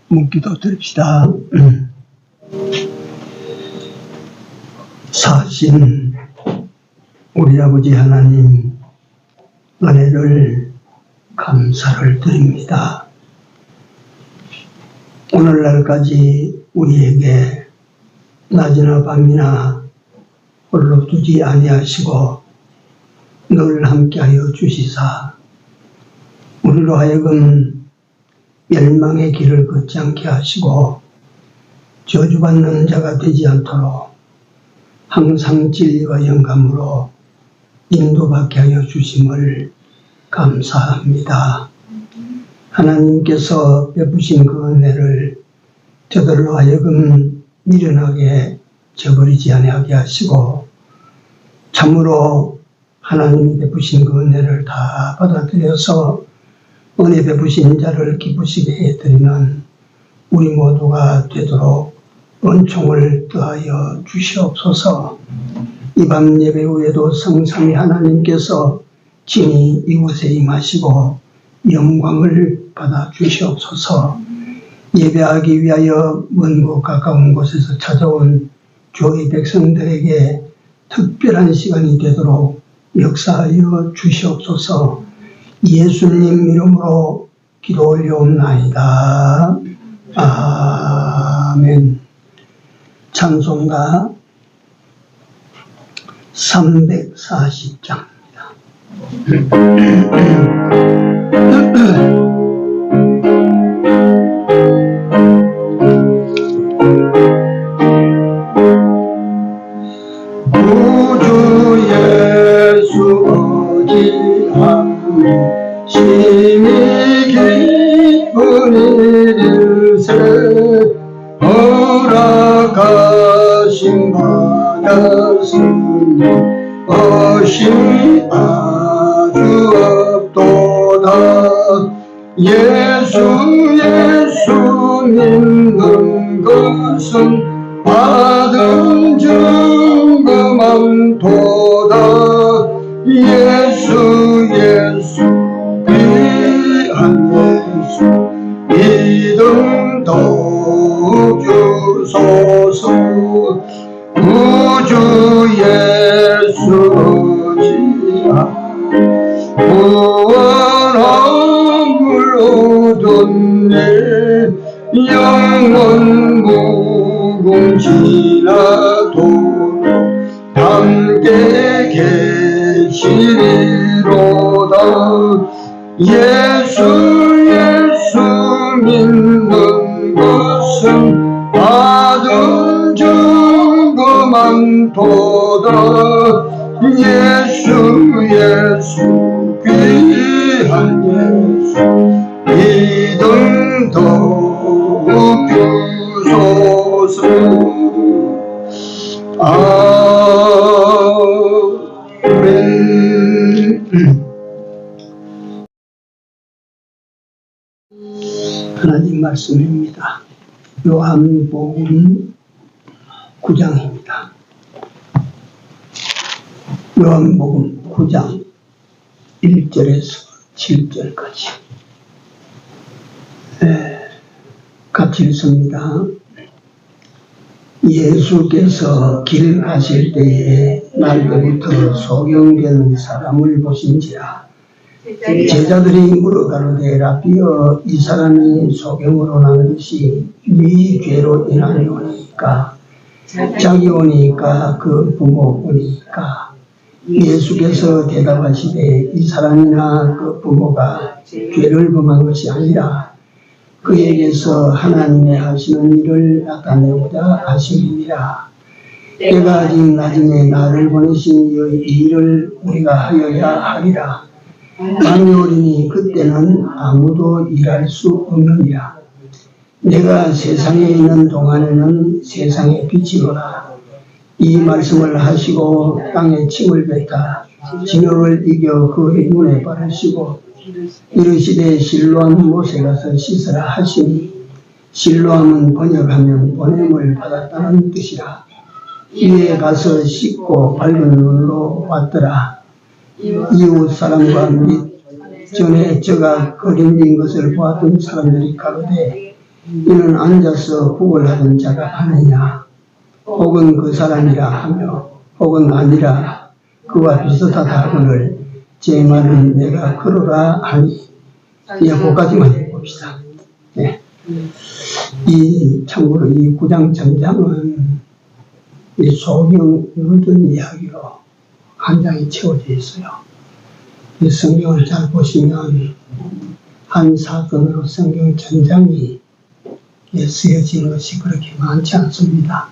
묵기도 드립시다. 사신 우리 아버지 하나님 은혜를 감사를 드립니다. 오늘날까지 우리에게 낮이나 밤이나 홀로 두지 아니하시고 늘 함께하여 주시사 우리로 하여금 멸망의 길을 걷지 않게 하시고 저주받는 자가 되지 않도록 항상 진리와 영감으로 인도받게 하여 주심을 감사합니다. 하나님께서 베푸신 그 은혜를 저들로 하여금 미련하게 저버리지 아니하게 하시고 참으로 하나님이 베푸신 그 은혜를 다 받아들여서 은혜 베푸신 자를 기쁘시게 해드리는 우리 모두가 되도록 은총을 더하여 주시옵소서. 이 밤 예배 후에도 성삼위 하나님께서 친히 이곳에 임하시고 영광을 받아 주시옵소서. 예배하기 위하여 먼 곳 가까운 곳에서 찾아온 교회 백성들에게 특별한 시간이 되도록 역사하여 주시옵소서. 예수님 이름으로 기도 올려옵나이다. 아멘. 찬송가 340장입니다. 구주 예수 어지함 심히 기쁜 일일세 허락하심 받았으니 어심이 아주 없도다. 예수 믿는 것은 받은 증거만 도다. 예수 귀한 예수 믿음 더욱 주소서. 구주 예수 어지하 구원함을 얻었네. 영원 무궁지라도 함께 계시리로다. 예수 믿는 것은 받은 증거만 도다. 예수 귀한 예수 믿음 더욱 주소서. 아멘. 하나님 말씀입니다. 요한복음 9장입니다. 요한복음 9장 1절에서 7절까지 같이 읽습니다. 예수께서 길 가실 때에 날때부터 소경된 사람을 보신지라. 제자들이 물어가로되 라비여 이 사람이 소경으로 난 것이 네 죄로 인하여오니까 자기 오니까 그 부모 오니까. 예수께서 대답하시되 이 사람이나 그 부모가 죄를 범한 것이 아니라 그에게서 하나님의 하시는 일을 나타내고자 하심이니라. 때가 아직 나중에 나를 보내신 이 일을 우리가 하여야 하리라. 밤이 오리니 그때는 아무도 일할 수 없느니라. 내가 세상에 있는 동안에는 세상의 빛이로라. 이 말씀을 하시고 땅에 침을 뱉아 진흙을 이겨 그의 눈에 바르시고 이르시되 실로암 못에 가서 씻으라 하시니 실로암은 번역하면 보냄을 받았다는 뜻이라. 이에 가서 씻고 밝은 눈으로 왔더라. 이웃 사람과 및 전에 저가 거린된 것을 보았던 사람들이 가로되 이는 앉아서 구걸하던 자가 아니냐, 혹은 그 사람이라 하며, 혹은 아니라 그와 비슷하다 하거늘 제 말은 내가 그러라 하니. 예, 그까지만 해봅시다. 예. 참고로 이 9장 전장은 이 소경 모든 이야기로 한 장이 채워져 있어요. 이 성경을 잘 보시면 한 사건으로 성경 전장이 쓰여진 것이 그렇게 많지 않습니다.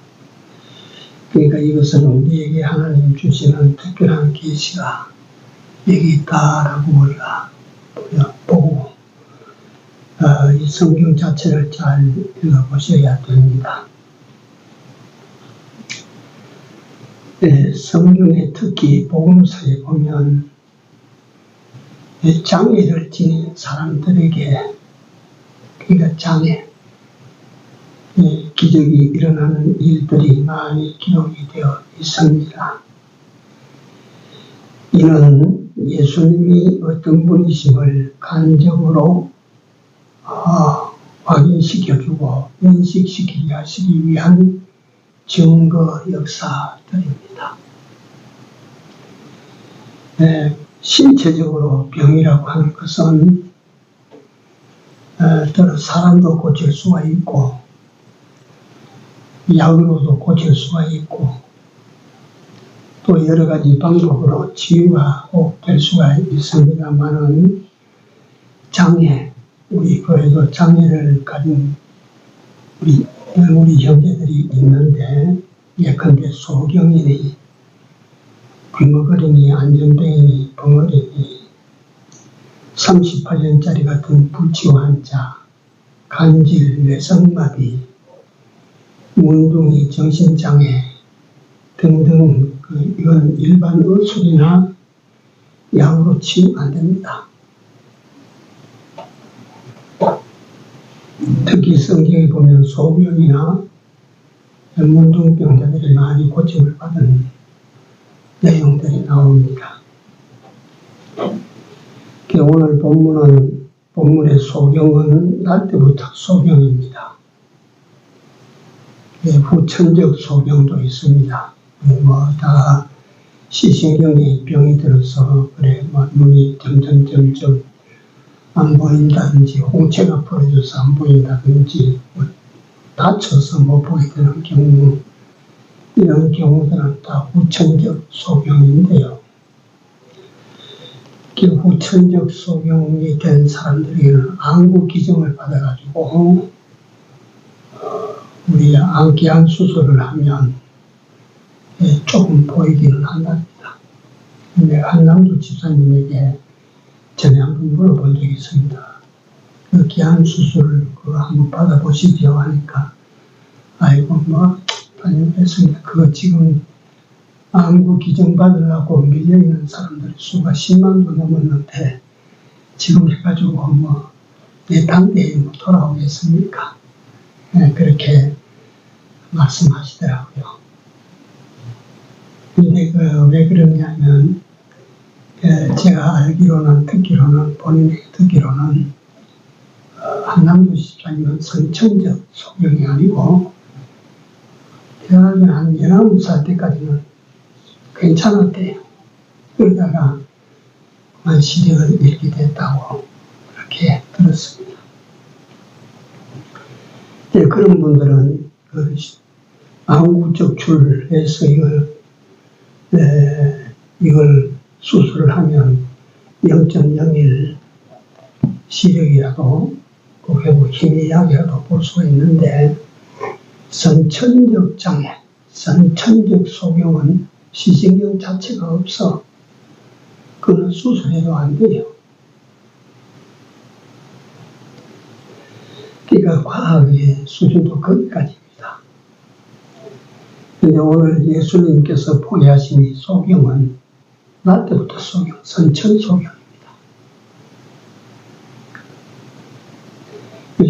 그러니까 이것은 우리에게 하나님 주시는 특별한 계시가 여기 있다라고 우리가 보고 이 성경 자체를 잘 읽어보셔야 됩니다. 성경에 특히 복음서에 보면 장애를 지닌 사람들에게, 그러니까 장애, 기적이 일어나는 일들이 많이 기록이 되어 있습니다. 이는 예수님이 어떤 분이심을 간접으로 확인시켜주고 인식시키게 하시기 위한 증거 역사들입니다. 신체적으로 병이라고 하는 것은 사람도 고칠 수가 있고 약으로도 고칠 수가 있고 또 여러 가지 방법으로 치유가 꼭 될 수가 있습니다만은 장애, 우리 교회도 장애를 가진 우리 형제들이 있는데, 예컨대 소경이니 귀머거리니 안전뱅이니 벙어리니 38년짜리 같은 불치우 환자, 간질, 뇌성마비, 문둥이, 정신장애 등등, 이건 일반 의술이나 약으로 치유가 안 됩니다. 특히 성경에 보면 소병이나 문둥병자들이 많이 고침을 받은 내용들이 나옵니다. 오늘 본문의 소경은 날 때부터 소경입니다. 후천적 소경도 있습니다. 다 시신경에 병이 들어서 눈이 점점 안 보인다든지, 홍채가 풀어져서 안 보인다든지, 다쳐서 못 보게 되는 경우, 이런 경우들은 다 후천적 소경인데요. 후천적 소경이 된 사람들에게는 안구 기증을 받아가지고 우리 안기한 수술을 하면 조금 보이기는 한답니다. 근데 한남도 집사님에게 전에 한번 물어본 적이 있습니다. 그 기한 수술을 한번 받아보시죠 하니까, 아이고 다녀오겠습니다. 그거 지금 안구 기증 받으려고 밀려있는 사람들의 수가 10만도 넘었는데 지금 해가지고 내 당대에 돌아오겠습니까? 그렇게 말씀하시더라고요. 근데 왜 그러냐면, 제가 알기로는, 본인이 듣기로는, 한남도 집사님은 선천적 소경이 아니고, 대학은 한 19살 때까지는 괜찮았대요. 그러다가 시력을 잃게 됐다고 그렇게 들었습니다. 그런 분들은 안구 적출해서 이걸 수술을 하면 0.01 시력이라도 회복 희미하게라도 볼 수가 있는데, 선천적 장애, 선천적 소경은 시신경 자체가 없어. 그건 수술해도 안 돼요. 그러니까 과학의 수준도 거기까지입니다. 그런데 오늘 예수님께서 포기하신 이 소경은 날 때부터 소경, 선천 소경입니다.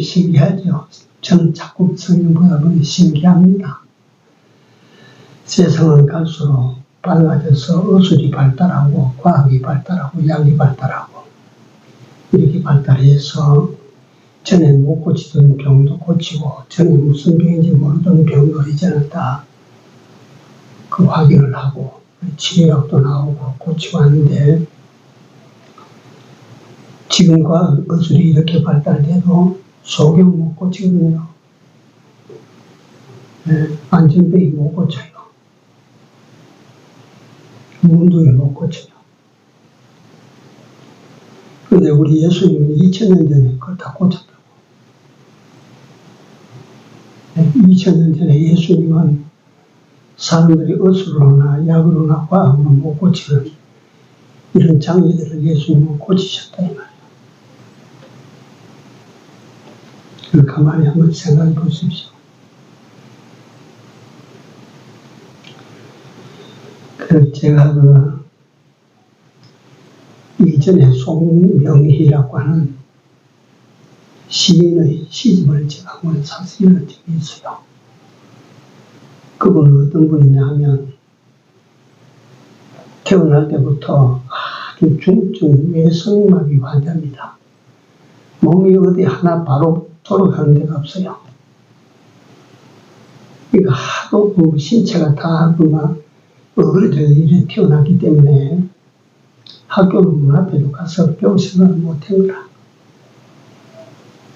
신기하죠? 저는 자꾸 성경 보다 보니 신기합니다. 세상은 갈수록 빨라져서 의술이 발달하고 과학이 발달하고 약이 발달하고 이렇게 발달해서 전에 못 고치던 병도 고치고, 전에 무슨 병인지 모르던 병도 이제는 다 그 확인을 하고, 치료약도 나오고 고치고 하는데, 지금 과학 의술이 이렇게 발달돼도 소경 못 고치거든요. 네, 안전병이 못 고쳐요. 문둥이 못 고쳐요. 그런데 우리 예수님은 2000년 전에 그걸 다 고쳤다고. 2000년 전에 예수님은 사람들이 의술로나 약으로나 과학으로 못 고치는 이런 장애들을 예수님은 고치셨다 이 말이에요. 그걸 가만히 한번 생각해 보십시오. 그래서 제가 이전에 송명희라고 하는 시인의 시집을 제가 한번 사실은 적이 있어요. 그분은 어떤 분이냐 하면 태어날 때부터 아주 중증 외성마비 환자입니다. 몸이 어디 하나 바로 돌아가는 데가 없어요. 그러니까 하도 신체가 다 그만 어그러져 이래 태어났기 때문에 학교는 문 앞에도 가서 배울 생각을 못한 거라.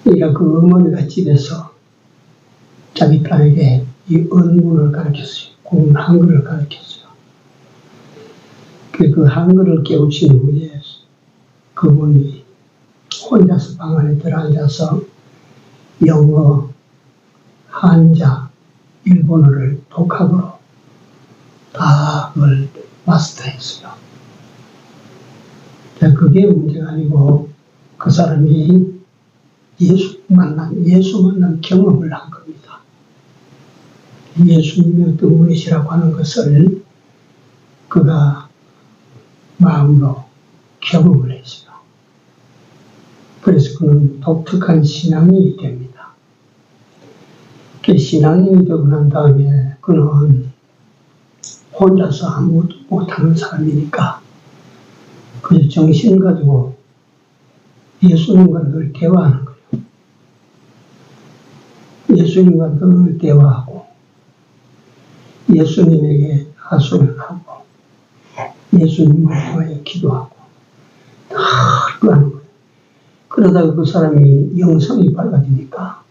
그러니까 그 어머니가 집에서 자기 딸에게 이 언문을 가르쳤어요. 군 한글을 가르쳤어요. 그 한글을 깨우친 후에 그분이 혼자서 방 안에 들어앉아서 영어, 한자, 일본어를 독학으로 다 그걸 마스터했어요. 그게 문제가 아니고 그 사람이 예수 만난 경험을 한 겁니다. 예수님의 어떤 분이시라고 하는 것을 그가 마음으로 경험을 했어요. 그래서 그는 독특한 신앙인이 됩니다. 그 신앙인이 되고 난 다음에 그는 혼자서 아무것도 못하는 사람이니까 그 정신을 가지고 예수님과 늘 대화하는 거예요. 예수님과 늘 대화하고 예수님에게 하소연을 하고 예수님을 통하여 기도하고 다 하는 거예요. 그러다가 그 사람이 영성이 밝아지니까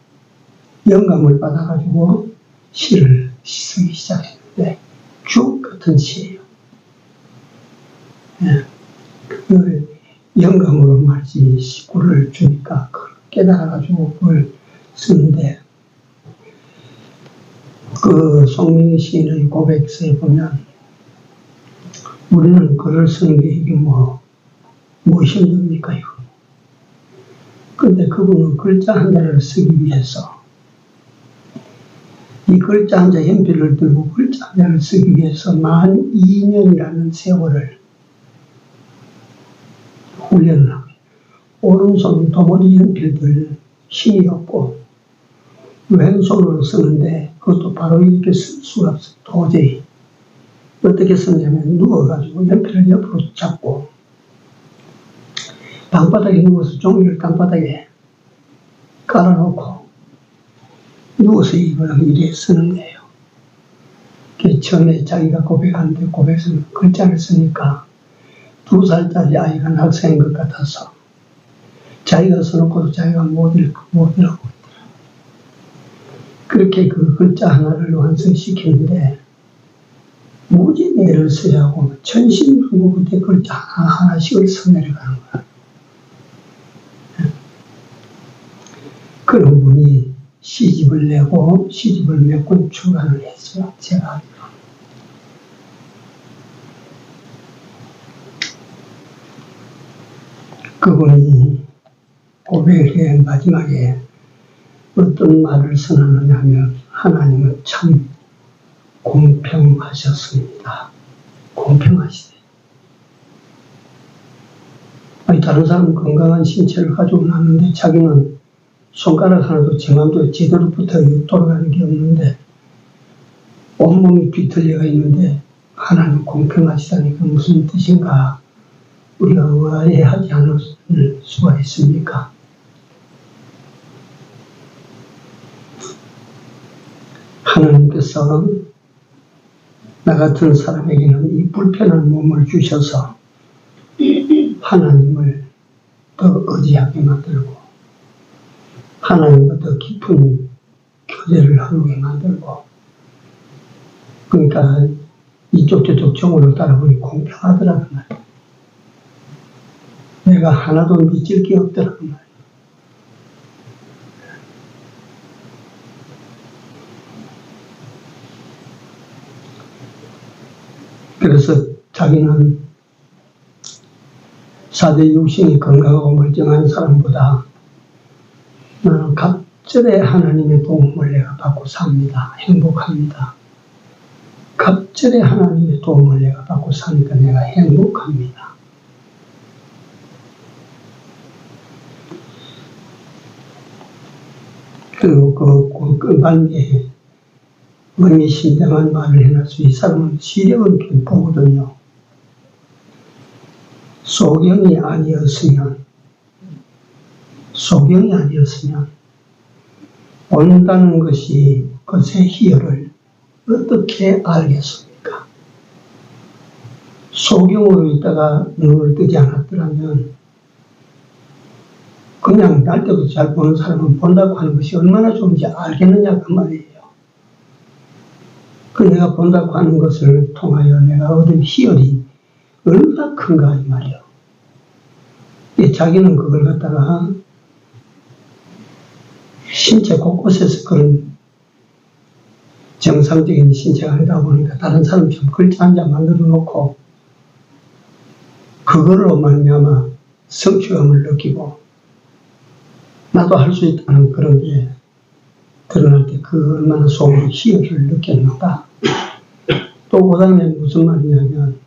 영감을 받아가지고 시를 쓰기 시작했는데 주옥 같은 시예요. 예. 그걸 영감으로 말지 시구를 주니까 그걸 깨달아가지고 그걸 쓰는데 그 송민희 시인의 고백서에 보면 우리는 글을 쓰는 게 이게 무엇이 힘듭니까 이거. 그런데 그분은 글자 한 자를 쓰기 위해서 이 글자 한 자 연필을 들고 글자 한 자를 쓰기 위해서 12년이라는 세월을 훈련을 하고 오른손은 도무지 연필들 힘이 없고 왼손으로 쓰는데 그것도 바로 이렇게 쓸 수가 없어요. 도저히. 어떻게 쓰냐면 누워가지고 연필을 옆으로 잡고 방바닥에 누워서 종이를 땅바닥에 깔아놓고 누워서 이걸 이래 쓰는 거예요. 처음에 자기가 고백하는데 고백서는 글자를 쓰니까 2살짜리 아이가 낙서한 것 같아서 자기가 써놓고도 자기가 못 읽고 있더라고요. 그렇게 그 글자 하나를 완성시키는데 무지 애를 써야 하고 천신만고 그때 글자 하나씩을 써내려가는 거야. 그런 분이 시집을 내고 시집을 몇 권 출간을 했어요. 제가 알기로. 그분이 고백의 마지막에 어떤 말을 선언하냐 하면 하나님은 참 공평하셨습니다. 공평하시대. 아니 다른 사람은 건강한 신체를 가지고 났는데 자기는 손가락 하나도 제 맘대로 제대로 붙어 돌아가는 게 없는데 온몸이 비틀려가 있는데 하나님 공평하시다니까 무슨 뜻인가 우리가 의아해하지 않을 수가 있습니까? 하나님께서 나 같은 사람에게는 이 불편한 몸을 주셔서 하나님을 더 의지하게 만들고 하나님과 더 깊은 교제를 하게 만들고, 그러니까 이쪽 저쪽 정으로 따라보니 공평하더라는 말이에요. 내가 하나도 미칠 게 없더라는 말이에요. 그래서 자기는 4대 육신이 건강하고 멀쩡한 사람보다 나는 갑절에 하나님의 도움을 내가 받고 삽니다. 행복합니다. 갑절에 하나님의 도움을 내가 받고 사니까 내가 행복합니다. 그리고 그 말미에 의미심장한 말을 해놨어. 이 사람은 시력은 보거든요. 소경이 아니었으면 온다는 것이 것의 희열을 어떻게 알겠습니까? 소경으로 있다가 눈을 뜨지 않았더라면 그냥 날 때도 잘 보는 사람은 본다고 하는 것이 얼마나 좋은지 알겠느냐 그 말이에요. 그 내가 본다고 하는 것을 통하여 내가 얻은 희열이 얼마나 큰가 이 말이요. 자기는 그걸 갖다가 신체 곳곳에서 그런 정상적인 신체가 아니다 보니까 다른 사람처럼 글자 한 장 만들어 놓고 그걸로 말미암아 성취감을 느끼고 나도 할 수 있다는 그런 게 드러날 때 그 얼마나 속으로 희열을 느꼈는가. 또 그 다음에 무슨 말이냐면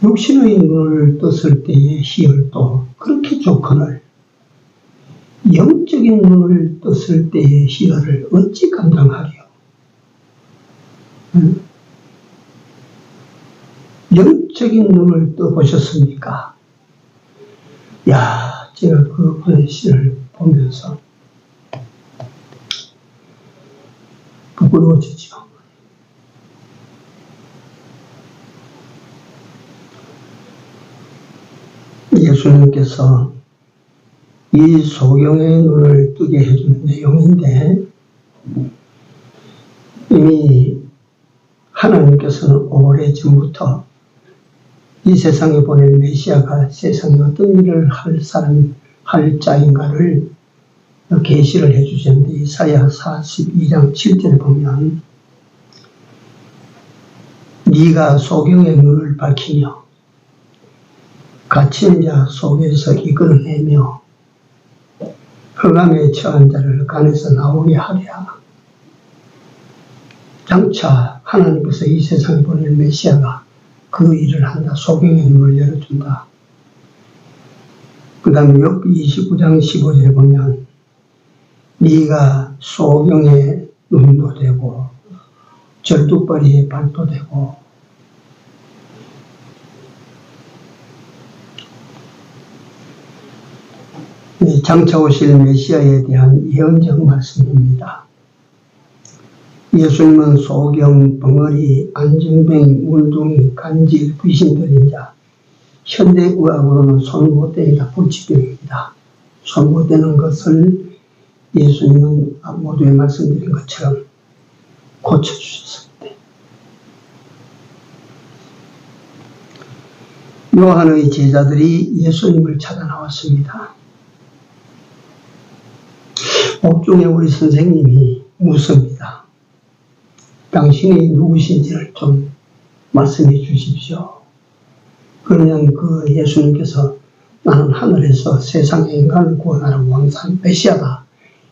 육신의 눈을 떴을 때의 희열도 그렇게 좋거늘 영적인 눈을 떴을 때의 희열을 어찌 감당하리요. 영적인 눈을 떠보셨습니까? 야, 제가 그 번의 시를 보면서 부끄러워지죠. 예수님께서 이 소경의 눈을 뜨게 해주는 내용인데, 이미 하나님께서는 오래전부터 이 세상에 보낼 메시아가 세상에 어떤 일을 할 자인가를 계시를 해주셨는데, 이사야 42장 7절에 보면 네가 소경의 눈을 밝히며 갇힌 자 속에서 이끌어내며 흑암에 처한 자를 간에서 나오게 하리라. 장차 하나님께서 이 세상에 보낼 메시아가 그 일을 한다. 소경의 눈을 열어준다. 그 다음에 욥기 29장 15절에 보면 네가 소경의 눈도 되고 절뚝벌이의 발도 되고 장차 오실 메시아에 대한 예언적 말씀입니다. 예수님은 소경, 벙어리, 안정뱅이, 문둥이, 간질, 귀신 들린 자, 현대의학으로는 손 못 대기가 불치병입니다. 손 못 대는 것을 예수님은 모두에 말씀드린 것처럼 고쳐주셨습니다. 요한의 제자들이 예수님을 찾아 나왔습니다. 옥중에 우리 선생님이 묻습니다. 당신이 누구신지를 좀 말씀해 주십시오. 그러면 그 예수님께서 나는 하늘에서 세상의 인간을 구원하는 왕산 메시아다.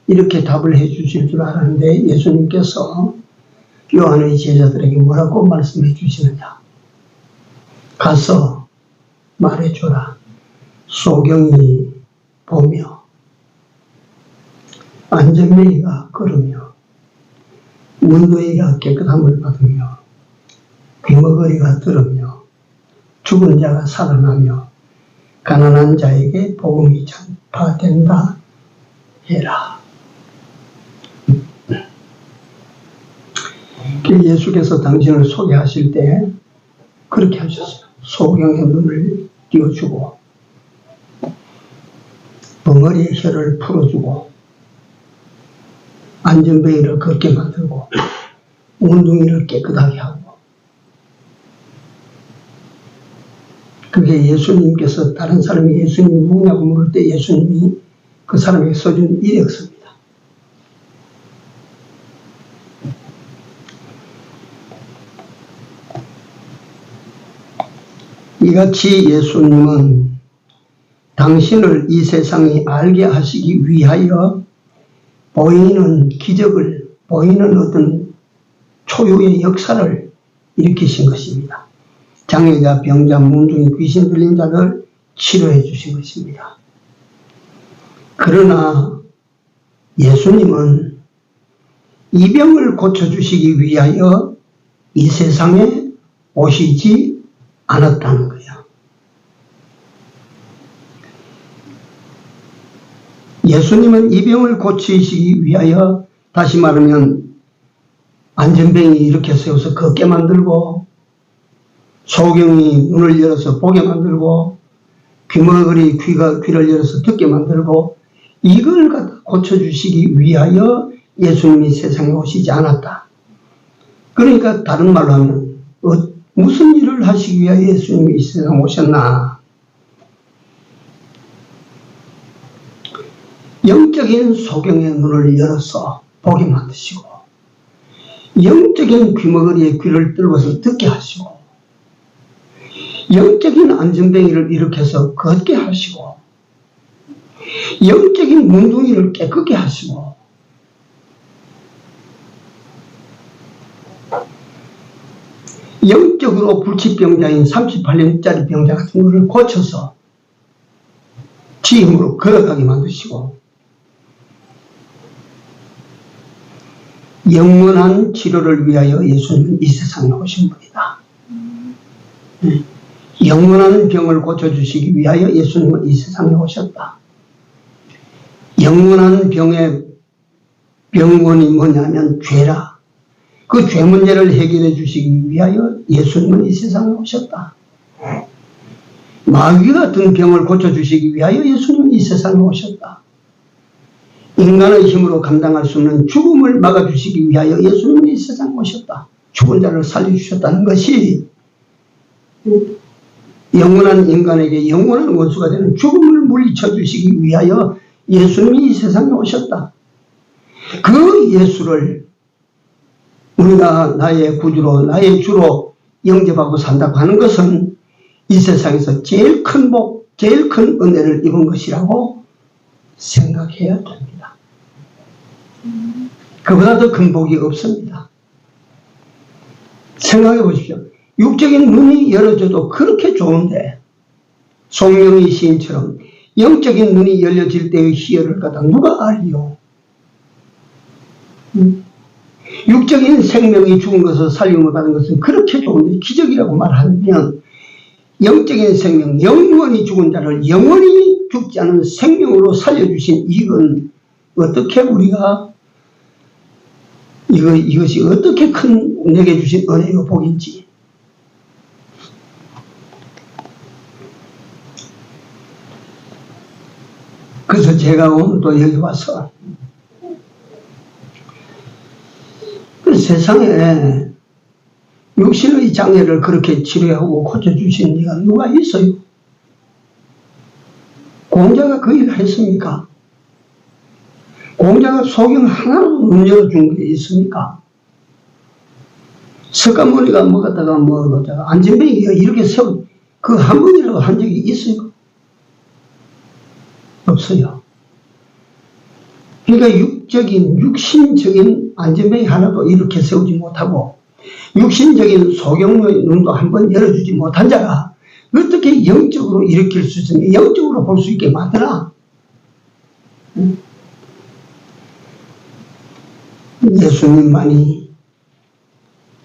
이렇게 답을 해 주실 줄 알았는데 예수님께서 요한의 제자들에게 뭐라고 말씀해 주시느냐. 가서 말해 줘라. 소경이 보며 안전뱅이가 걸으며 문둥이가 깨끗함을 받으며 귀머거리가 들으며 죽은 자가 살아나며 가난한 자에게 복음이 전파된다 해라. 예수께서 당신을 소개하실 때 그렇게 하셨어요. 소경의 눈을 띄워주고 벙어리의 혀를 풀어주고 안전뱅이를 걷게 만들고 운동이를 깨끗하게 하고, 그게 예수님께서 다른 사람이 예수님이 누구냐고 물을 때 예수님이 그 사람에게 써준 이력서입니다. 이같이 예수님은 당신을 이 세상이 알게 하시기 위하여 보이는 기적을, 보이는 어떤 초유의 역사를 일으키신 것입니다. 장애자, 병자, 문둥이, 귀신 들린 자를 치료해 주신 것입니다. 그러나 예수님은 이 병을 고쳐주시기 위하여 이 세상에 오시지 않았다는 거예요. 예수님은 이 병을 고치시기 위하여, 다시 말하면 안전뱅이 이렇게 세워서 걷게 만들고, 소경이 눈을 열어서 보게 만들고, 귀머거리 귀를 열어서 듣게 만들고, 이걸 갖다 고쳐주시기 위하여 예수님이 세상에 오시지 않았다. 그러니까 다른 말로 하면 무슨 일을 하시기 위하여 예수님이 이 세상에 오셨나? 영적인 소경의 눈을 열어서 보게 만드시고, 영적인 귀머거리에 귀를 뚫어서 듣게 하시고, 영적인 안전뱅이를 일으켜서 걷게 하시고, 영적인 뭉둥이를 깨끗게 하시고, 영적으로 불치병자인 38년짜리 병자 같은 것을 고쳐서 지 힘으로 걸어가게 만드시고, 영원한 치료를 위하여 예수님은 이 세상에 오신 분이다. 영원한 병을 고쳐주시기 위하여 예수님은 이 세상에 오셨다. 영원한 병의 병원이 뭐냐면 죄라. 그 죄 문제를 해결해 주시기 위하여 예수님은 이 세상에 오셨다. 마귀 같은 병을 고쳐주시기 위하여 예수님은 이 세상에 오셨다. 인간의 힘으로 감당할 수 없는 죽음을 막아주시기 위하여 예수님은 이 세상에 오셨다. 죽은 자를 살려주셨다는 것이 영원한 인간에게 영원한 원수가 되는 죽음을 물리쳐 주시기 위하여 예수님이 이 세상에 오셨다. 그 예수를 우리가 나의 구주로, 나의 주로 영접하고 산다고 하는 것은 이 세상에서 제일 큰 복, 제일 큰 은혜를 입은 것이라고 생각해야 됩니다. 그보다 더 큰 복이 없습니다. 생각해 보십시오. 육적인 눈이 열어져도 그렇게 좋은데, 송영희 시인처럼 영적인 눈이 열려질 때의 희열을 갖다 누가 알리요? 육적인 생명이 죽은 것을 살림을 받은 것은 그렇게 좋은데 기적이라고 말하면, 영적인 생명, 영원히 죽은 자를 영원히 죽지 않은 생명으로 살려주신 이건 어떻게 우리가 이것이 어떻게 큰 내게 주신 은혜요 복인지. 그래서 제가 오늘도 여기 와서 그 세상에 육신의 장애를 그렇게 치료하고 고쳐주신 이가 누가 있어요? 공자가 그 일을 했습니까? 공자가 소경 하나로 눈 열어준 게 있습니까? 석가모니가 뭐 갖다가 안전뱅이가 이렇게 세워 그 한 번이라도 한 적이 있어요? 없어요. 그러니까 육신적인 안전뱅이 하나도 이렇게 세우지 못하고 육신적인 소경의 눈도 한번 열어주지 못한 자가 어떻게 영적으로 일으킬 수 있으며 영적으로 볼 수 있게 만드나? 예수님만이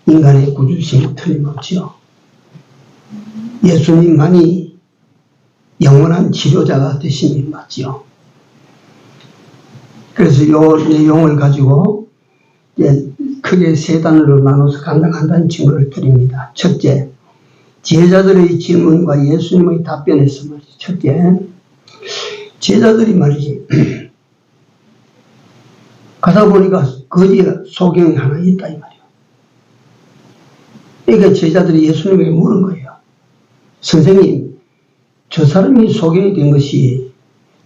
인간의 구주심이 틀림없지요. 예수님만이 영원한 치료자가 되심이 맞지요. 그래서 이 내용을 가지고 큰 크게 세 단어로 나눠서 간단한 증거를 드립니다. 첫째, 제자들의 질문과 예수님의 답변에서 말이죠. 첫째, 제자들이 말이지 가다 보니까 거기에 소경이 하나 있다 이 말이에요. 그러니까 제자들이 예수님에게 물은 거예요. 선생님, 저 사람이 소경이 된 것이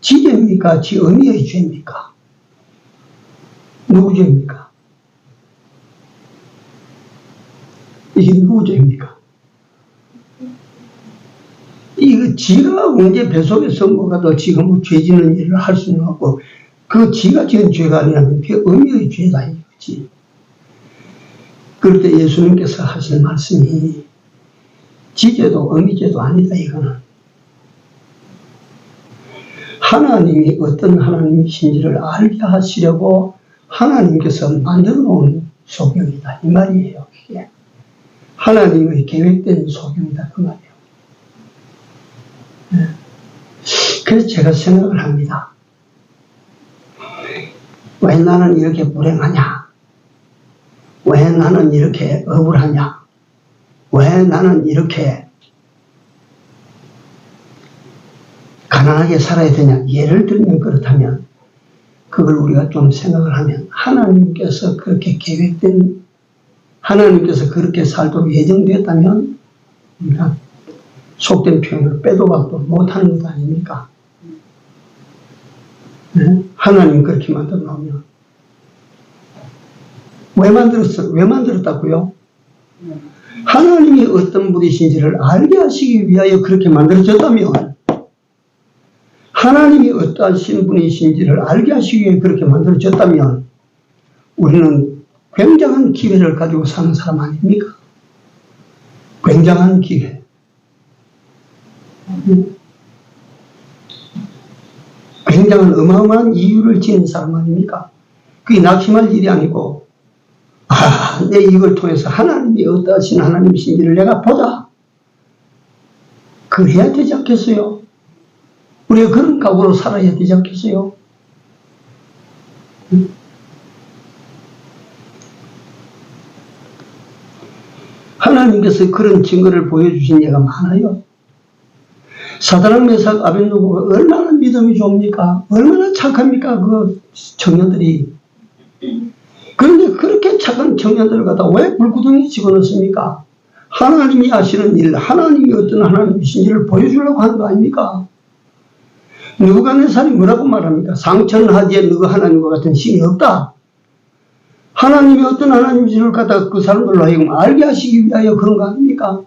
지 죄입니까? 지 어미의 죄입니까? 누구 죄입니까? 이게 누구 죄입니까? 이거 지가 언제 뱃속에서 뭐가 더 지가 뭐 죄 짓는 일을 할 수는 없고, 그 지가 지은 죄가 아니라면 그게 어미의 죄다 이거지. 그럴 때 예수님께서 하신 말씀이 지죄도 어미죄도 아니다 이거는. 하나님이 어떤 하나님이신지를 알게 하시려고 하나님께서 만들어 놓은 소경이다 이 말이에요. 이게 하나님의 계획된 소경이다 그 말이에요. 그래서 제가 생각을 합니다. 왜 나는 이렇게 불행하냐? 왜 나는 이렇게 억울하냐? 왜 나는 이렇게 가난하게 살아야 되냐? 예를 들면 그렇다면 그걸 우리가 좀 생각을 하면 하나님께서 그렇게 계획된, 하나님께서 그렇게 살도록 예정되었다면 우리가 속된 표현을 빼도 박도 못하는 것 아닙니까? 네? 하나님 그렇게 만들어 놓으면 왜 만들었다고요? 하나님이 어떤 분이신지를 알게 하시기 위하여 그렇게 만들어졌다면, 하나님이 어떠하신 분이신지를 알게 하시기 위해 그렇게 만들어졌다면 우리는 굉장한 기회를 가지고 사는 사람 아닙니까? 굉장한 기회. 굉장한 어마어마한 이유를 지닌 사람 아닙니까? 그게 낙심할 일이 아니고, 내 이걸 통해서 하나님이 어떠하신 하나님이신지를 내가 보자. 그래야 되지 않겠어요? 우리가 그런 각오로 살아야 되지 않겠어요? 하나님께서 그런 증거를 보여주신 예가 많아요. 사드락 메삭 아벳느고가 얼마나 믿음이 좋습니까? 얼마나 착합니까? 그 청년들이. 그런데 그렇게 착한 청년들을 갖다 왜 불구덩이에 집어넣습니까? 하나님이 하시는 일, 하나님이 어떤 하나님이신지를 보여주려고 하는 거 아닙니까? 느부갓네살이 뭐라고 말합니까? 상천하지에 너가 하나님과 같은 신이 없다. 하나님이 어떤 하나님이신지를 갖다 그 사람들로 하여금 알게 하시기 위하여 그런 거 아닙니까?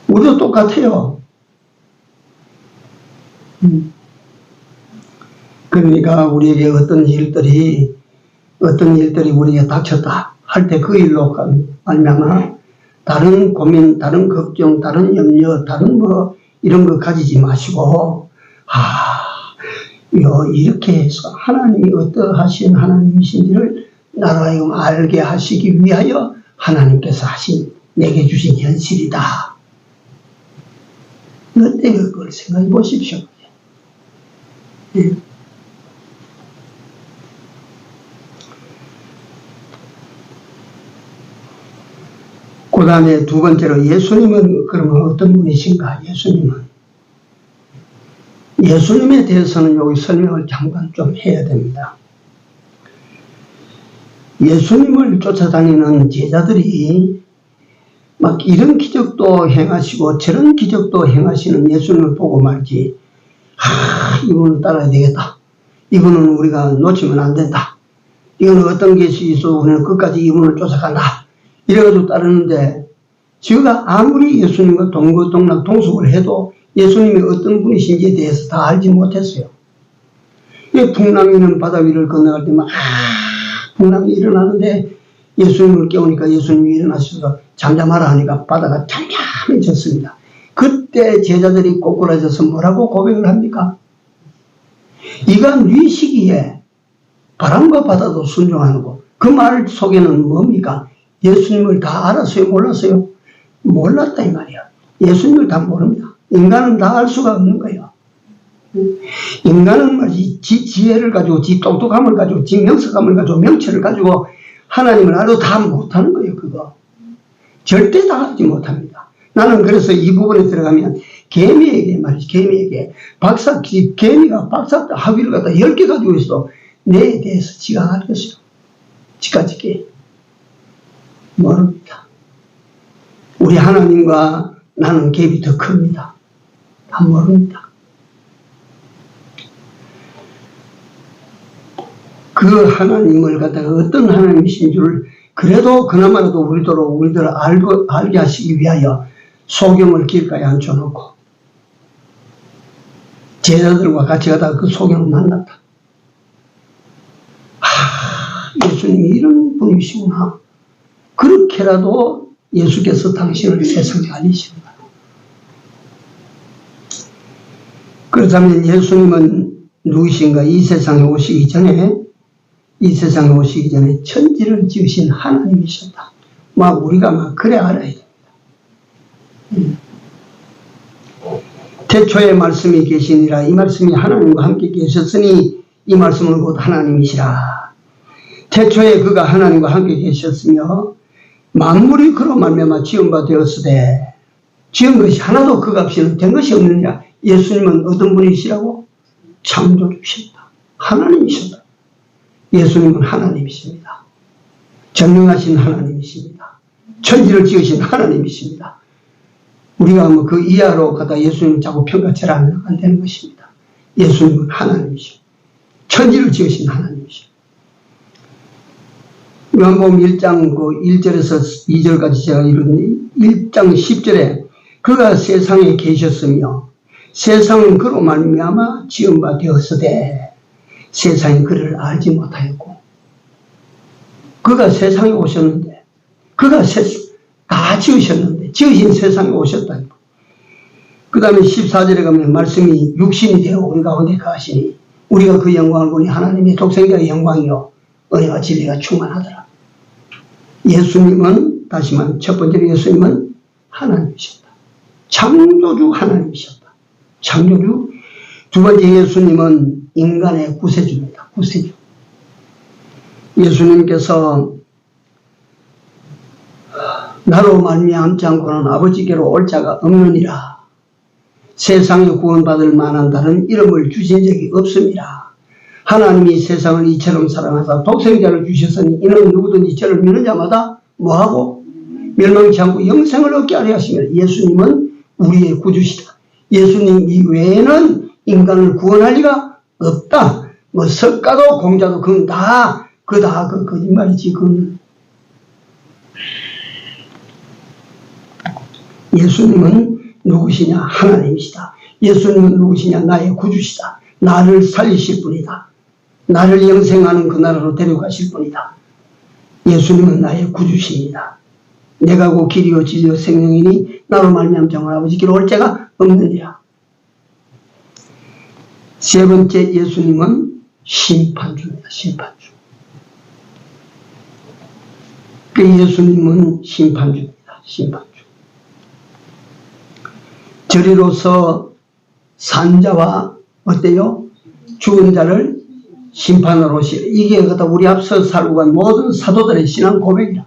우리도 똑같아요. 그러니까 우리에게 어떤 일들이 우리에게 닥쳤다 할 때 그 일로 말미암아 다른 고민, 다른 걱정, 다른 염려, 다른 뭐 이런 거 가지지 마시고, 이렇게 해서 하나님이 어떠하신 하나님이신지를 나로 하여금 알게 하시기 위하여 하나님께서 내게 주신 현실이다. 어때 그걸 생각해 보십시오. 네. 그 다음에 두 번째로 예수님은 그러면 어떤 분이신가? 예수님에 대해서는 여기 설명을 잠깐 좀 해야 됩니다. 예수님을 쫓아다니는 제자들이 막 이런 기적도 행하시고 저런 기적도 행하시는 예수님을 보고 말지, 이분을 따라야 되겠다. 이분은 우리가 놓치면 안 된다. 이거는 어떤 것이 있어도 우리는 끝까지 이분을 쫓아간다. 이래가지고 따르는데, 제가 아무리 예수님과 동거동락 동숙을 해도 예수님이 어떤 분이신지에 대해서 다 알지 못했어요. 풍랑이는 바다 위를 건너갈 때 막 풍랑이 일어나는데 예수님을 깨우니까 예수님이 일어나셔서 잠잠하라 하니까 바다가 잠잠해졌습니다. 그때 제자들이 꼬꾸라져서 뭐라고 고백을 합니까? 이가 네 시기에 바람과 바다도 순종하는 거. 그 말 속에는 뭡니까? 예수님을 다 알았어요? 몰랐어요? 몰랐다 이 말이야. 예수님을 다 모릅니다. 인간은 다 알 수가 없는 거예요. 인간은 말이지, 지 지혜를 가지고, 지 똑똑함을 가지고, 지 명석함을 가지고, 명철을 가지고 하나님을 알아도 다 못하는 거예요, 그거. 절대 다 하지 못합니다. 나는 그래서 이 부분에 들어가면 개미에게 말이지, 개미에게 개미가 박사 학위를 갖다 10개 가지고 있어도 내에 대해서 지가 알겠어요. 지까지게 모릅니다. 우리 하나님과 나는 갭이 더 큽니다. 다 모릅니다. 그 하나님을 갖다가 어떤 하나님이신 줄 그래도 그나마라도 우리들 알게 하시기 위하여 소경을 길가에 앉혀놓고 제자들과 같이 가다가 그 소경을 만났다. 예수님이 이런 분이시구나. 그렇게라도 예수께서 당신을 세상에 알리시는 거예요. 그렇다면 예수님은 누구신가? 이 세상에 오시기 전에 천지를 지으신 하나님이셨다. 우리가 그래 알아야 됩니다. 태초에 말씀이 계시니라. 이 말씀이 하나님과 함께 계셨으니 이 말씀은 곧 하나님이시라. 태초에 그가 하나님과 함께 계셨으며 만물이 그로 말미암아 지은 바 되었으되 지은 것이 하나도 그 값이 된 것이 없느니라. 예수님은 어떤 분이시라고? 창조주십니다. 하나님이십니다. 예수님은 하나님이십니다. 전능하신 하나님이십니다. 천지를 지으신 하나님이십니다. 우리가 그 이하로 가다 예수님 자꾸 평가절하면 안 되는 것입니다. 예수님은 하나님이십니다. 천지를 지으신 하나님이십니다. 요한복음 1장 1절에서 2절까지 제가 읽은 1장 10절에 그가 세상에 계셨으며 세상은 그로 말미암아 지은 바 되었으되 세상이 그를 알지 못하였고 그가 세상에 오셨는데 그가 다 지으셨는데 지으신 세상에 오셨다. 그 다음에 14절에 가면 말씀이 육신이 되어 우리 가운데 가시니 우리가 그 영광을 보니 하나님의 독생자의 영광이요 은혜와 진리가 충만하더라. 예수님은 다시 말하면 첫 번째로 예수님은 하나님이셨다. 창조주 하나님이셨다. 창조주. 두 번째 예수님은 인간의 구세주입니다. 구세주. 예수님께서 나로 말미암지 않고는 아버지께로 올 자가 없느니라. 세상에 구원받을 만한 다른 이름을 주신 적이 없습니다. 하나님이 세상을 이처럼 사랑하사 독생자를 주셨으니 이는 누구든지 저를 믿는 자마다 뭐하고 멸망치 않고 영생을 얻게 하려 하시며 예수님은 우리의 구주시다. 예수님 이외에는 인간을 구원할 리가 없다. 석가도 공자도 그건 다 거짓말이지. 그건 예수님은 누구시냐? 하나님이시다. 예수님은 누구시냐? 나의 구주시다. 나를 살리실 분이다. 나를 영생하는 그 나라로 데려가실 분이다. 예수님은 나의 구주십니다. 내가 곧 길이요 진리요 생명이니 나로 말미암지 않고는 아버지께로 올 자가 없느니라. 세 번째 예수님은 심판주입니다. 심판주. 그 예수님은 심판주입니다. 심판주. 저리로서 산자와 어때요? 죽은 자를 심판하러 오시라. 이게 우리 앞서 살고 간 모든 사도들의 신앙 고백이라.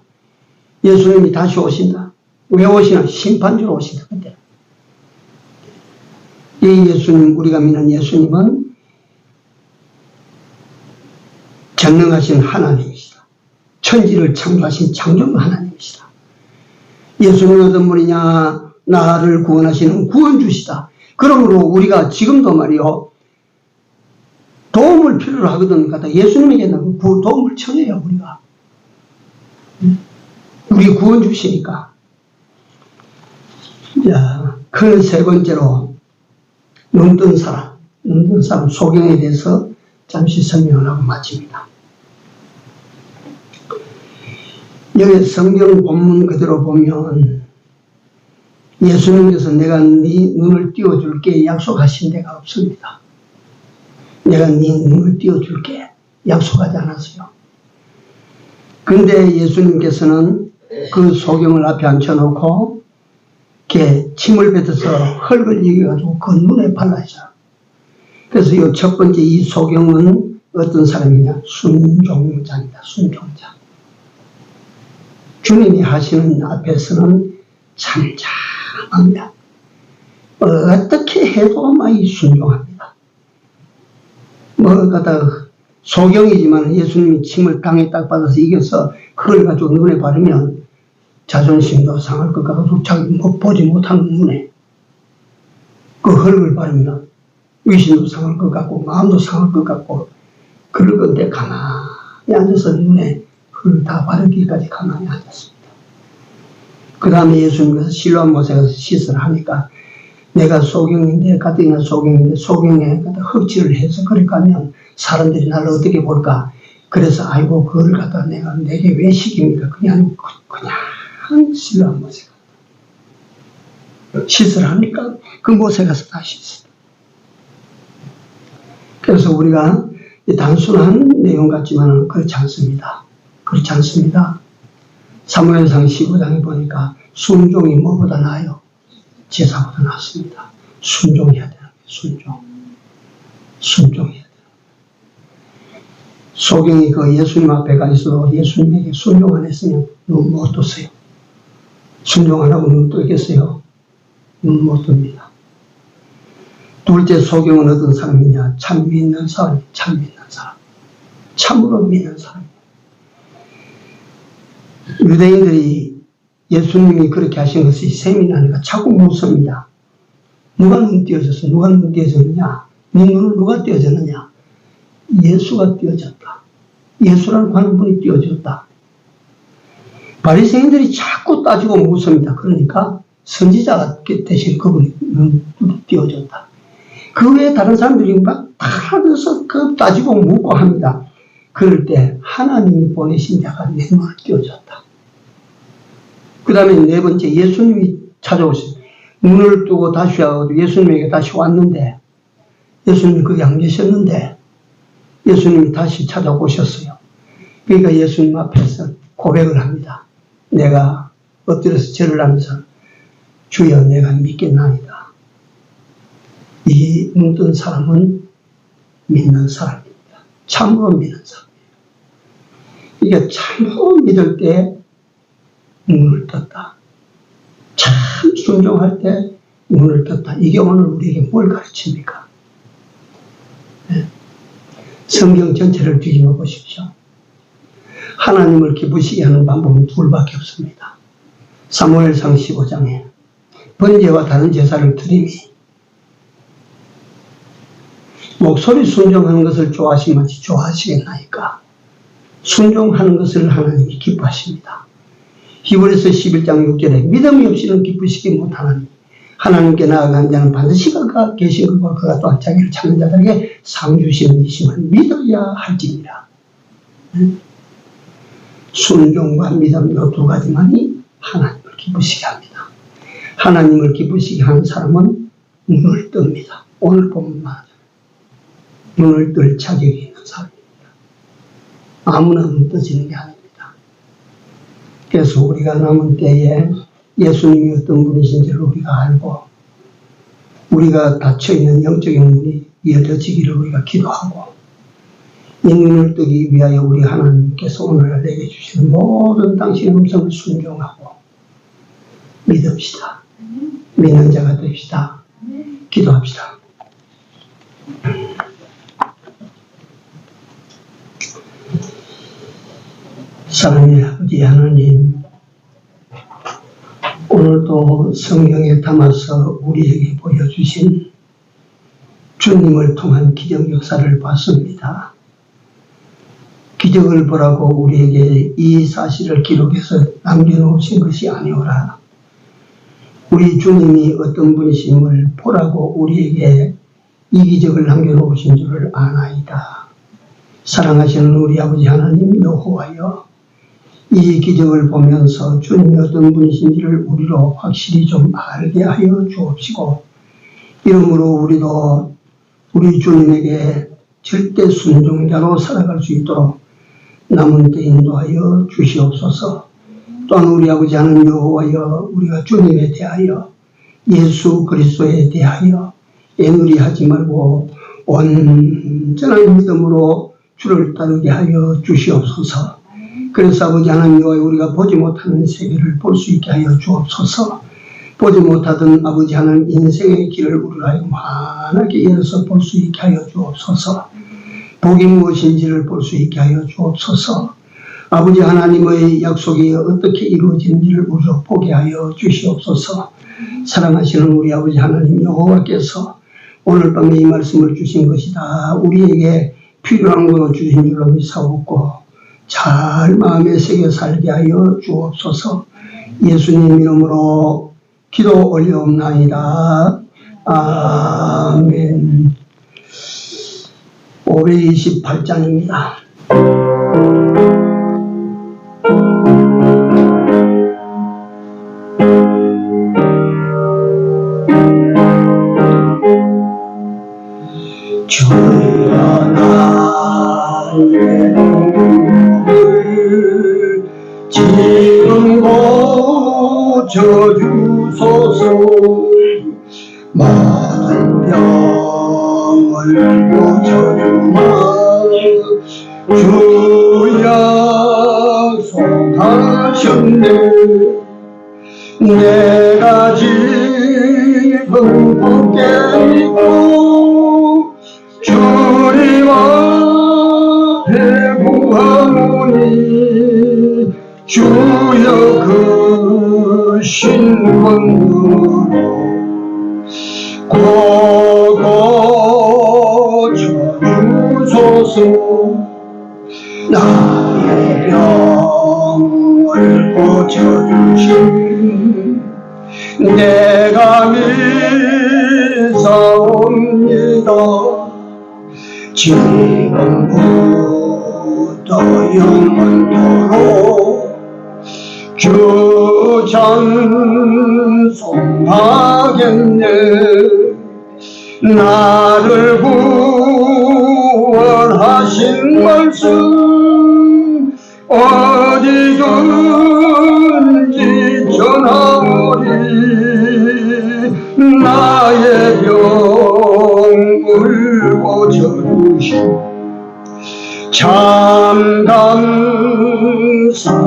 예수님이 다시 오신다. 왜 오시나? 심판주로 오신다. 그때. 이 예수님, 우리가 믿는 예수님은 전능하신 하나님이시다. 천지를 창조하신 창조주 하나님이시다. 예수님은 어떤 분이냐? 나를 구원하시는 구원주시다. 그러므로 우리가 지금도 말이요. 도움을 필요로 하거든. 예수님에게 도움을 청해요, 우리가. 우리 구원 주시니까. 자, 그 세 번째로, 눈뜬 사람 소경에 대해서 잠시 설명을 하고 마칩니다. 여기 성경 본문 그대로 보면, 예수님께서 내가 네 눈을 띄워줄게 약속하신 데가 없습니다. 내가 네 눈을 띄워줄게 약속하지 않았어요. 그런데 예수님께서는 그 소경을 앞에 앉혀놓고 이렇게 침을 뱉어서 흙을 이겨가지고 그 눈에 발라요. 그래서 이 첫 번째 이 소경은 어떤 사람이냐? 순종자입니다. 순종자. 주님이 하시는 앞에서는 잠잠합니다. 어떻게 해도 많이 순종합니다. 소경이지만 예수님이 침을 땅에 딱 받아서 이겨서 그걸 가지고 눈에 바르면 자존심도 상할 것 같고 자기 보지 못하는 눈에 그 흙을 바르면 위신도 상할 것 같고 마음도 상할 것 같고 그럴 건데 가만히 앉아서 눈에 흙을 다 바르기까지 가만히 앉았습니다. 그 다음에 예수님께서 실로암 못에 가서 씻으라 하니까 내가 소경인데 가뜩이나 소경에 흙질을 해서 그렇게 가면 사람들이 나를 어떻게 볼까? 그래서 아이고 그걸 갖다 내게 왜 시킵니까? 그냥 실로암 못에 가서 씻으라 하니까 그 못에 가서 다 씻었다. 그래서 우리가 단순한 내용 같지만 그렇지 않습니다. 그렇지 않습니다. 사무엘상 15장에 보니까 순종이 뭐보다 나아요? 제사보다 낫습니다. 순종해야 되는 거예요. 순종해야 돼요. 소경이 그 예수님 앞에 가 있어도 예수님에게 순종 안 했으면 눈 못 떴어요. 순종 안 하고 눈 뜨겠어요? 눈 못 뜹니다. 둘째 소경은 어떤 사람이냐? 참 믿는 사람. 참으로 믿는 사람. 유대인들이 예수님이 그렇게 하신 것이 셈이 나니까 자꾸 묻습니다. 누가 눈 띄어졌어? 누가 눈 띄어졌느냐? 네 눈을 누가 띄어졌느냐? 예수가 띄어졌다. 예수라고 하는 분이 띄어졌다. 바리새인들이 자꾸 따지고 묻습니다. 그러니까 선지자가 대신 그분이 눈을 띄어졌다. 그 외에 다른 사람들이 막 다져서 그 따지고 묻고 합니다. 그럴 때 하나님이 보내신 자가 내 눈을 띄어줬다. 그 다음에 네 번째 예수님이 찾아오신 눈을 뜨고 다시 와서 예수님에게 다시 왔는데 예수님이 거기 안 계셨는데 예수님이 다시 찾아오셨어요. 그러니까 예수님 앞에서 고백을 합니다. 내가 엎드려서 절을 하면서 주여 내가 믿겠나이다. 이 눈 뜬 사람은 믿는 사람입니다. 참으로 믿는 사람이에요. 이게 참으로 믿을 때 눈을 떴다. 참 순종할 때 눈을 떴다. 이게 오늘 우리에게 뭘 가르칩니까? 네. 성경 전체를 뒤집어 보십시오. 하나님을 기쁘시게 하는 방법은 둘밖에 없습니다. 사무엘상 15장에 번제와 다른 제사를 드림이 목소리 순종하는 것을 좋아하시면서 좋아하시겠나이까? 순종하는 것을 하나님이 기뻐하십니다. 히브리서 11장 6절에 믿음이 없이는 기쁘시지 못하나니 하나님께 나아간 자는 반드시 그가 계신 것과 그가 또한 자기를 찾는 자들에게 상 주시는 이심을 믿어야 할지니라. 순종과 믿음 이 두 가지만이 하나님을 기쁘시게 합니다. 하나님을 기쁘시게 하는 사람은 눈을 뜹니다. 오늘 본문만 눈을 뜰 자격이 있는 사람입니다. 아무나 눈 떠지는 게 아닙니다. 그래서 우리가 남은 때에 예수님이 어떤 분이신지를 우리가 알고 우리가 닫혀있는 영적인 문이 열려지기를 우리가 기도하고 이 눈을 뜨기 위하여 우리 하나님께서 오늘날 내게 주시는 모든 당신의 음성을 순종하고 믿읍시다. 믿는 자가 됩시다. 기도합시다. 사랑의 아버지 하나님, 오늘도 성경에 담아서 우리에게 보여주신 주님을 통한 기적 역사를 봤습니다. 기적을 보라고 우리에게 이 사실을 기록해서 남겨놓으신 것이 아니오라. 우리 주님이 어떤 분이심을 보라고 우리에게 이 기적을 남겨놓으신 줄을 아나이다. 사랑하시는 우리 아버지 하나님 여호와여, 이 기적을 보면서 주님이 어떤 분이신지를 우리로 확실히 좀 알게 하여 주옵시고, 이러므로 우리도 우리 주님에게 절대 순종자로 살아갈 수 있도록 남은 때 인도하여 주시옵소서. 또한 우리 아버지 하나님 여호와여, 우리가 주님에 대하여 예수 그리스도에 대하여 애누리 하지 말고 온전한 믿음으로 주를 따르게 하여 주시옵소서. 그래서 아버지 하나님, 우리가 보지 못하는 세계를 볼 수 있게 하여 주옵소서. 보지 못하던 아버지 하나님 인생의 길을 우리가 환하게 열어서 볼 수 있게 하여 주옵소서. 복이 무엇인지를 볼 수 있게 하여 주옵소서. 아버지 하나님의 약속이 어떻게 이루어지는지를 우리로 보게 하여 주시옵소서. 사랑하시는 우리 아버지 하나님 여호와께서 오늘 밤에 이 말씀을 주신 것이다. 우리에게 필요한 거 주신 줄로 믿사옵고 잘 마음에 새겨 살게 하여 주옵소서. 예수님 이름으로 기도 올려옵나이다. 아멘. 528장입니다. 주여 나의 눈물을 지금 고쳐주소서. 모든 병을 고쳐주마. 주 약속하셨네. 내가 지금 굳게 믿고 주님 앞에 구하노니 주여 그 신권으로 고쳐주소서. 나의 병을 고쳐주신 내가 믿사옵니다. 지금부터 영원토록 주 찬송하겠네. 나를 구원하신 말씀 어디든지 전하오리. 나의 병을 고쳐주신 참 감사합니다.